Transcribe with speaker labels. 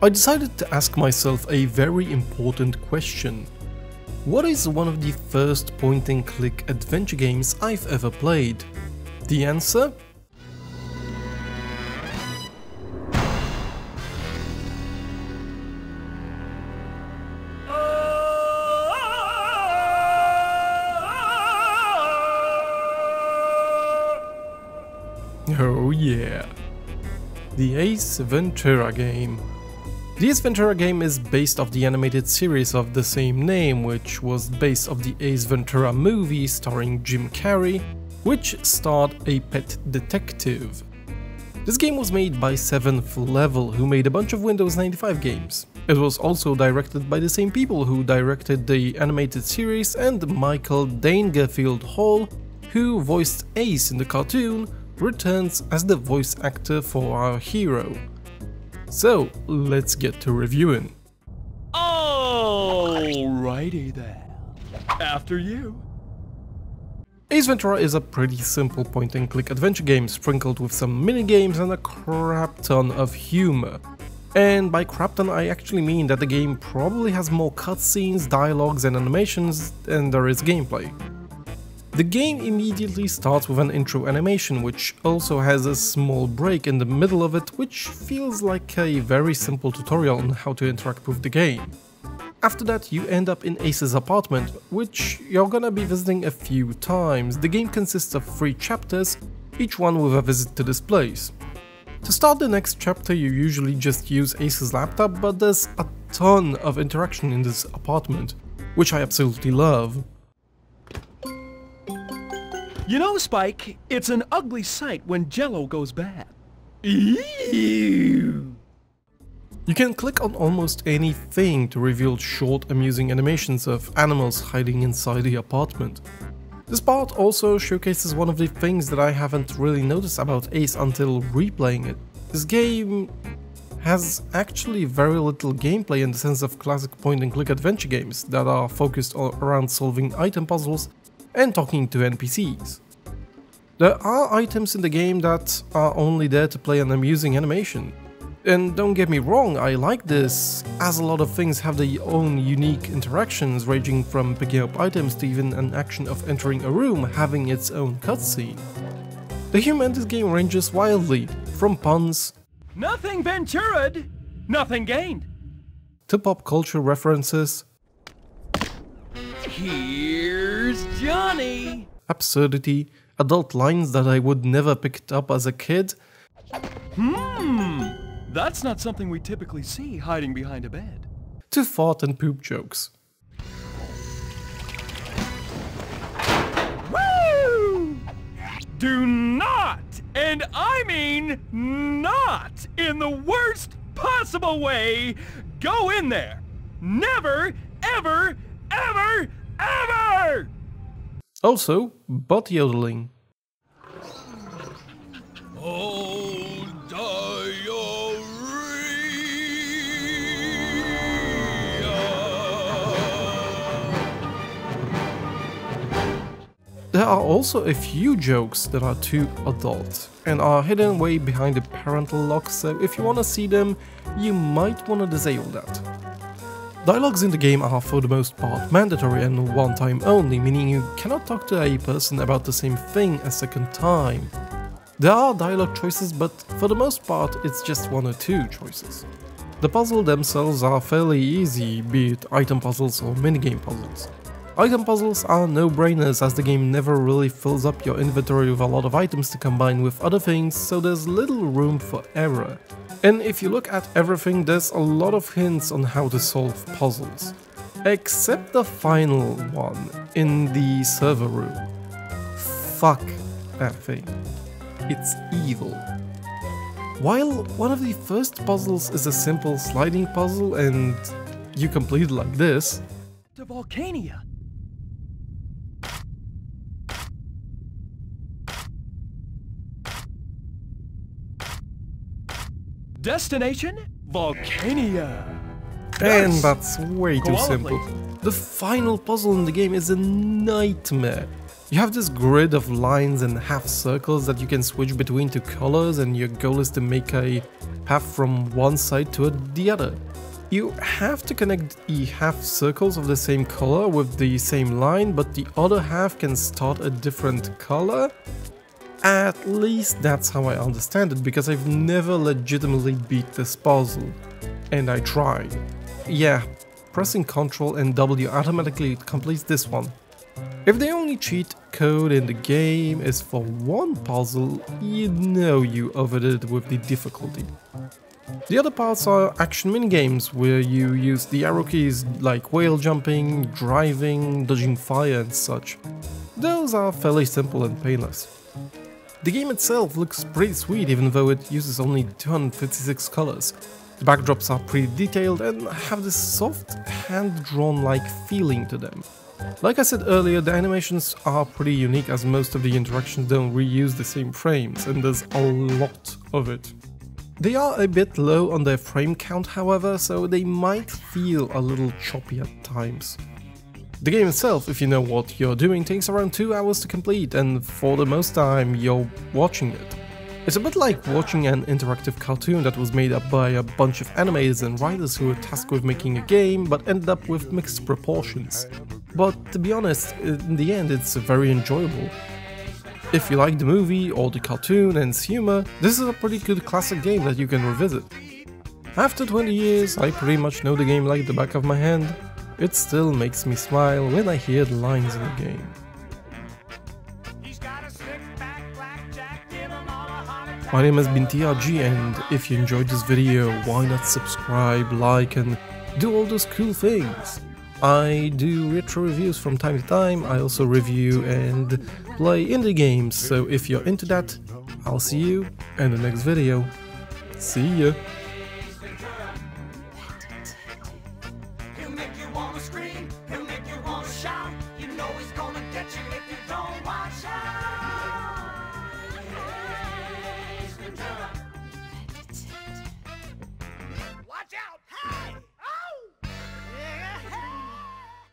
Speaker 1: I decided to ask myself a very important question. What is one of the first point-and-click adventure games I've ever played? The answer? Oh yeah, the Ace Ventura game. The Ace Ventura game is based off the animated series of the same name, which was based off the Ace Ventura movie starring Jim Carrey, which starred a pet detective. This game was made by Seventh Level, who made a bunch of Windows 95 games. It was also directed by the same people who directed the animated series, and Michael Dangerfield-Hall, who voiced Ace in the cartoon, returns as the voice actor for our hero. So, let's get to reviewing.
Speaker 2: Alrighty then. After you.
Speaker 1: Ace Ventura is a pretty simple point-and-click adventure game sprinkled with some minigames and a crap ton of humor. And by crap ton I actually mean that the game probably has more cutscenes, dialogues and animations than there is gameplay. The game immediately starts with an intro animation, which also has a small break in the middle of it, which feels like a very simple tutorial on how to interact with the game. After that you end up in Ace's apartment, which you're gonna be visiting a few times. The game consists of 3 chapters, each one with a visit to this place. To start the next chapter you usually just use Ace's laptop, but there's a ton of interaction in this apartment, which I absolutely love.
Speaker 2: You know, Spike, it's an ugly sight when Jello goes bad. Ew.
Speaker 1: You can click on almost anything to reveal short, amusing animations of animals hiding inside the apartment. This part also showcases one of the things that I haven't really noticed about Ace until replaying it. This game has actually very little gameplay in the sense of classic point-and-click adventure games that are focused around solving item puzzles and talking to NPCs. There are items in the game that are only there to play an amusing animation. And don't get me wrong, I like this, as a lot of things have their own unique interactions, ranging from picking up items to even an action of entering a room having its own cutscene. The humor in this game ranges wildly, from puns,
Speaker 2: Nothing Ventura'd, nothing gained,
Speaker 1: to pop culture references,
Speaker 2: Here's Johnny.
Speaker 1: absurdity, adult lines that I would never picked up as a kid,
Speaker 2: That's not something we typically see hiding behind a bed.
Speaker 1: to fart and poop jokes.
Speaker 2: Woo! Do not, and I mean not, in the worst possible way, go in there. Never, ever, ever, ever!
Speaker 1: Also, butt yodeling.
Speaker 2: Oh, diarrhea!
Speaker 1: There are also a few jokes that are too adult and are hidden way behind the parental lock, so if you wanna see them, you might wanna disable that. Dialogues in the game are for the most part mandatory and one time only, meaning you cannot talk to a person about the same thing a second time. There are dialogue choices, but for the most part it's just 1 or 2 choices. The puzzles themselves are fairly easy, be it item puzzles or minigame puzzles. Item puzzles are no-brainers as the game never really fills up your inventory with a lot of items to combine with other things, so there's little room for error. And if you look at everything, there's a lot of hints on how to solve puzzles. Except the final one, in the server room. Fuck that thing. It's evil. While one of the first puzzles is a simple sliding puzzle and you complete it like this,
Speaker 2: To Volcania. Destination? Volcania.
Speaker 1: and
Speaker 2: Yes!
Speaker 1: that's way too
Speaker 2: Koala
Speaker 1: simple.
Speaker 2: plate.
Speaker 1: The final puzzle in the game is a nightmare. You have this grid of lines and half circles that you can switch between two colors, and your goal is to make a path from one side to the other. You have to connect the half circles of the same color with the same line, but the other half can start a different color. At least that's how I understand it, because I've never legitimately beat this puzzle. And I tried. Yeah, pressing Ctrl and W automatically completes this one. If the only cheat code in the game is for one puzzle, you know you overdid it with the difficulty. The other parts are action minigames where you use the arrow keys like whale jumping, driving, dodging fire and such. Those are fairly simple and painless. The game itself looks pretty sweet even though it uses only 256 colors. The backdrops are pretty detailed and have this soft, hand-drawn-like feeling to them. Like I said earlier, the animations are pretty unique as most of the interactions don't reuse the same frames, and there's a lot of it. They are a bit low on their frame count however, so they might feel a little choppy at times. The game itself, if you know what you're doing, takes around 2 hours to complete, and for the most time you're watching it. It's a bit like watching an interactive cartoon that was made up by a bunch of animators and writers who were tasked with making a game but ended up with mixed proportions. But to be honest, in the end it's very enjoyable. If you like the movie or the cartoon and its humor, this is a pretty good classic game that you can revisit. After 20 years, I pretty much know the game like the back of my hand. It still makes me smile when I hear the lines in the game. My name has been TRG, and if you enjoyed this video, why not subscribe, like and do all those cool things. I do retro reviews from time to time. I also review and play indie games, so if you're into that, I'll see you in the next video. See ya!
Speaker 3: He'll make you wanna scream, he'll make you wanna shout. You know he's gonna get you if you don't watch out.